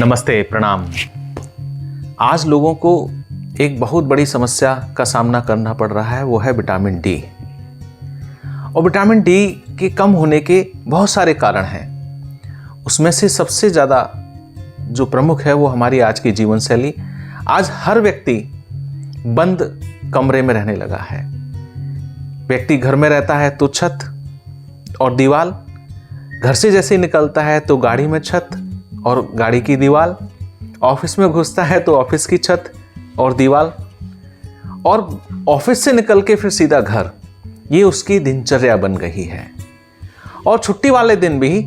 नमस्ते, प्रणाम। आज लोगों को एक बहुत बड़ी समस्या का सामना करना पड़ रहा है, वो है विटामिन डी। और विटामिन डी के कम होने के बहुत सारे कारण हैं। उसमें से सबसे ज़्यादा जो प्रमुख है वो हमारी आज की जीवन शैली। आज हर व्यक्ति बंद कमरे में रहने लगा है। व्यक्ति घर में रहता है तो छत और दीवार, घर से जैसे ही निकलता है तो गाड़ी में छत और गाड़ी की दीवार, ऑफिस में घुसता है तो ऑफिस की छत और दीवार, और ऑफिस से निकल के फिर सीधा घर। ये उसकी दिनचर्या बन गई है। और छुट्टी वाले दिन भी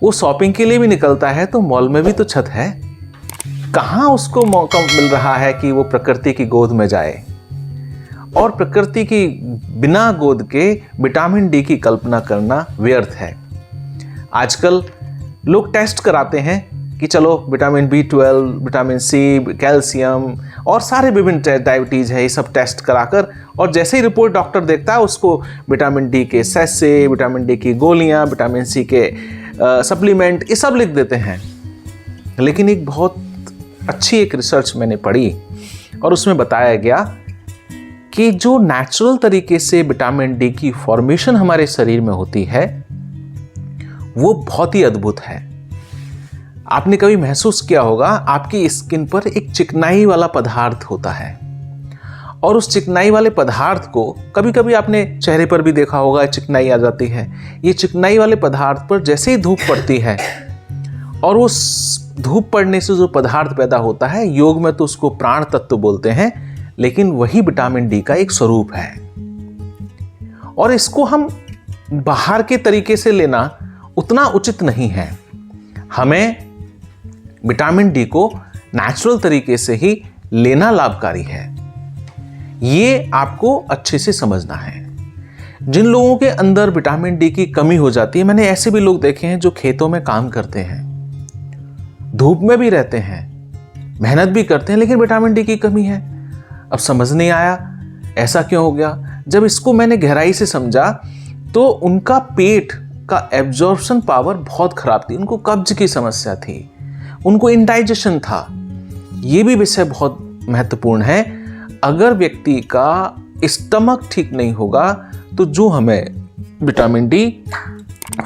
वो शॉपिंग के लिए भी निकलता है तो मॉल में भी तो छत है। कहाँ उसको मौका मिल रहा है कि वो प्रकृति की गोद में जाए। और प्रकृति की बिना गोद के विटामिन डी की कल्पना करना व्यर्थ है। आजकल लोग टेस्ट कराते हैं कि चलो vitamin B12, vitamin C, calcium और सारे विभिन्न डायबिटीज़ है, ये सब टेस्ट कराकर, और जैसे ही रिपोर्ट डॉक्टर देखता है उसको विटामिन डी के सैसे, विटामिन डी की गोलियां, विटामिन सी के सप्लीमेंट, ये सब लिख देते हैं। लेकिन एक बहुत अच्छी एक रिसर्च मैंने पढ़ी और उसमें बताया गया कि जो नेचुरल तरीके से विटामिन डी की फॉर्मेशन हमारे शरीर में होती है वो बहुत ही अद्भुत है। आपने कभी महसूस किया होगा, आपकी स्किन पर एक चिकनाई वाला पदार्थ होता है, और उस चिकनाई वाले पदार्थ को कभी कभी आपने चेहरे पर भी देखा होगा, चिकनाई आ जाती है। ये चिकनाई वाले पदार्थ पर जैसे ही धूप पड़ती है और उस धूप पड़ने से जो पदार्थ पैदा होता है, योग में तो उसको प्राण तत्व बोलते हैं, लेकिन वही विटामिन डी का एक स्वरूप है। और इसको हम बाहर के तरीके से लेना उतना उचित नहीं है। हमें विटामिन डी को नेचुरल तरीके से ही लेना लाभकारी है। ये आपको अच्छे से समझना है। जिन लोगों के अंदर विटामिन डी की कमी हो जाती है, मैंने ऐसे भी लोग देखे हैं जो खेतों में काम करते हैं, धूप में भी रहते हैं, मेहनत भी करते हैं, लेकिन विटामिन डी की कमी है। अब समझ नहीं आया ऐसा क्यों हो गया। जब इसको मैंने गहराई से समझा तो उनका पेट का एब्जॉर्प्शन पावर बहुत खराब थी। उनको कब्ज की समस्या थी, उनको इंडाइजेशन था। ये भी विषय बहुत महत्वपूर्ण है। अगर व्यक्ति का स्टमक ठीक नहीं होगा तो जो हमें विटामिन डी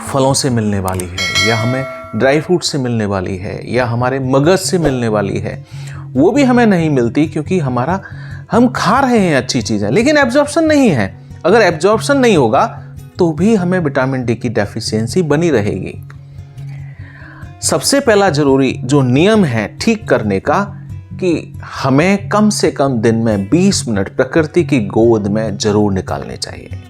फलों से मिलने वाली है, या हमें ड्राई फ्रूट से मिलने वाली है, या हमारे मगज से मिलने वाली है, वो भी हमें नहीं मिलती, क्योंकि हम खा रहे हैं अच्छी चीज़ें लेकिन एब्जॉर्प्शन नहीं है। अगर एब्जॉर्प्शन नहीं होगा तो भी हमें विटामिन डी की डेफिशिएंसी बनी रहेगी। सबसे पहला जरूरी जो नियम है ठीक करने का, कि हमें कम से कम दिन में 20 मिनट प्रकृति की गोद में जरूर निकालने चाहिए।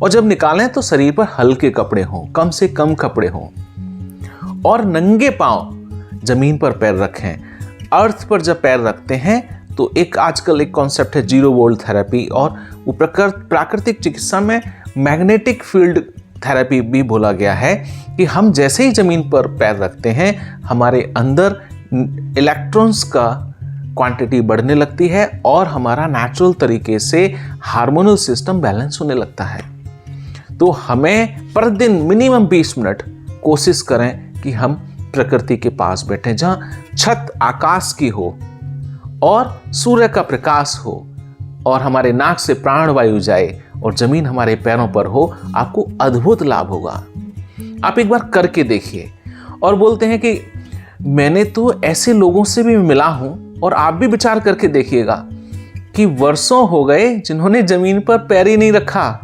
और जब निकालें तो शरीर पर हल्के कपड़े हों, कम से कम कपड़े हों, और नंगे पांव जमीन पर पैर रखें। अर्थ पर जब पैर रखते हैं तो आजकल एक कॉन्सेप्ट है जीरो वोल्ट थेरेपी, और वो प्राकृतिक चिकित्सा में मैग्नेटिक फील्ड थेरेपी भी बोला गया है, कि हम जैसे ही जमीन पर पैर रखते हैं हमारे अंदर इलेक्ट्रॉन्स का क्वांटिटी बढ़ने लगती है और हमारा नेचुरल तरीके से हार्मोनल सिस्टम बैलेंस होने लगता है। तो हमें प्रतिदिन मिनिमम 20 मिनट कोशिश करें कि हम प्रकृति के पास बैठें, जहाँ छत आकाश की हो और सूर्य का प्रकाश हो और हमारे नाक से प्राणवायु जाए और जमीन हमारे पैरों पर हो। आपको अद्भुत लाभ होगा। आप एक बार करके देखिए। और बोलते हैं कि मैंने तो ऐसे लोगों से भी मिला हूं, और आप भी विचार करके देखिएगा कि वर्षों हो गए जिन्होंने जमीन पर पैर ही नहीं रखा।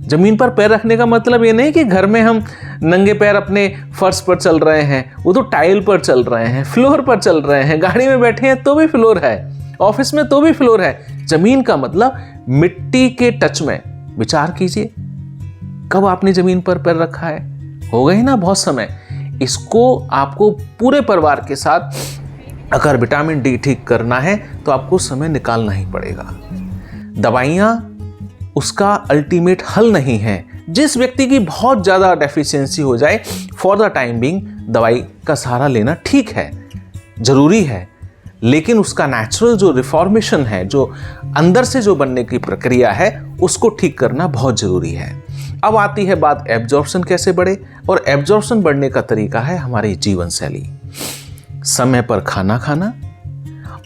जमीन पर पैर रखने का मतलब ये नहीं कि घर में हम नंगे पैर अपने फर्श पर चल रहे हैं, वो तो टाइल पर चल रहे हैं, फ्लोर पर चल रहे हैं, गाड़ी में बैठे हैं तो भी फ्लोर है, ऑफिस में तो भी फ्लोर है। जमीन का मतलब मिट्टी के टच में। विचार कीजिए, कब आपने जमीन पर पैर रखा है? हो गई ना बहुत समय। इसको आपको पूरे परिवार के साथ अगर विटामिन डी ठीक करना है तो आपको समय निकालना ही पड़ेगा। दवाइयां उसका अल्टीमेट हल नहीं है। जिस व्यक्ति की बहुत ज़्यादा डेफिशिएंसी हो जाए, फॉर द टाइम बीइंग दवाई का सहारा लेना ठीक है, ज़रूरी है, लेकिन उसका नेचुरल जो रिफॉर्मेशन है, जो अंदर से जो बनने की प्रक्रिया है, उसको ठीक करना बहुत ज़रूरी है। अब आती है बात एब्जॉर्प्शन कैसे बढ़े, और एब्जॉर्प्शन बढ़ने का तरीका है हमारी जीवन शैली। समय पर खाना खाना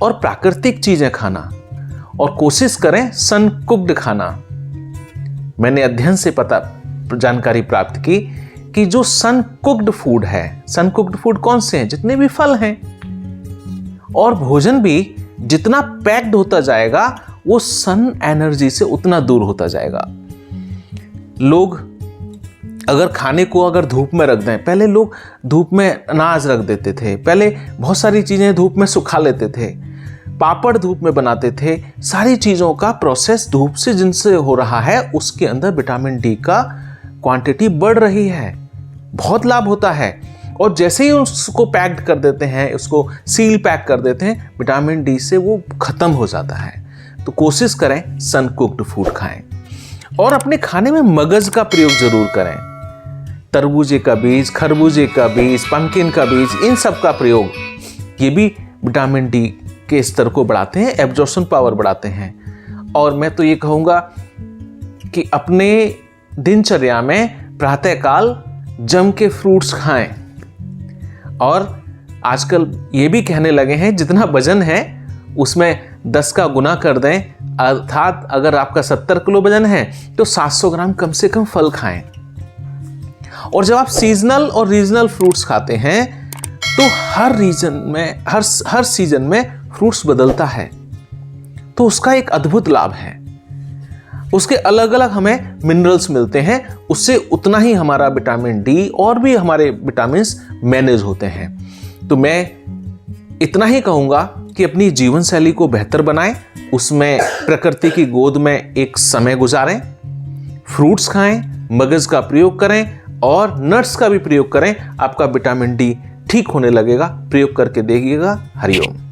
और प्राकृतिक चीजें खाना, और कोशिश करें सन कुक्ड खाना। मैंने अध्ययन से जानकारी प्राप्त की कि जो सन कुक्ड फूड है, सन कुक्ड फूड कौन से हैं? जितने भी फल हैं, और भोजन भी जितना पैक्ड होता जाएगा वो सन एनर्जी से उतना दूर होता जाएगा। लोग अगर खाने को अगर धूप में रख दें, पहले लोग धूप में अनाज रख देते थे, पहले बहुत सारी चीजें धूप में सुखा लेते थे, पापड़ धूप में बनाते थे, सारी चीजों का प्रोसेस धूप से जिनसे हो रहा है उसके अंदर विटामिन डी का क्वांटिटी बढ़ रही है, बहुत लाभ होता है। और जैसे ही उसको पैक्ड कर देते हैं, उसको सील पैक कर देते हैं, विटामिन डी से वो खत्म हो जाता है। तो कोशिश करें सन कुक्ड फूड खाएं, और अपने खाने में मगज का प्रयोग जरूर करें। तरबूजे का बीज, खरबूजे का बीज, पंपकिन का बीज, इन सब का प्रयोग, ये भी विटामिन डी के स्तर को बढ़ाते हैं, एब्जॉर्प्शन पावर बढ़ाते हैं। और मैं तो ये कहूँगा कि अपने दिनचर्या में प्रातःकाल जम के फ्रूट्स खाएं। और आजकल ये भी कहने लगे हैं जितना वजन है उसमें 10 का गुना कर दें, अर्थात अगर आपका 70 किलो वजन है तो 700 ग्राम कम से कम फल खाएं। और जब आप सीजनल और रीजनल फ्रूट्स खाते हैं तो हर रीजन में, हर सीजन में फ्रूट्स बदलता है, तो उसका एक अद्भुत लाभ है। उसके अलग अलग हमें मिनरल्स मिलते हैं, उससे उतना ही हमारा विटामिन डी और भी हमारे विटामिन्स मैनेज होते हैं। तो मैं इतना ही कहूँगा कि अपनी जीवन शैली को बेहतर बनाएं, उसमें प्रकृति की गोद में एक समय गुजारें, फ्रूट्स खाएं, मगज का प्रयोग करें और नट्स का भी प्रयोग करें। आपका विटामिन डी ठीक होने लगेगा। प्रयोग करके देखिएगा। हरिओम।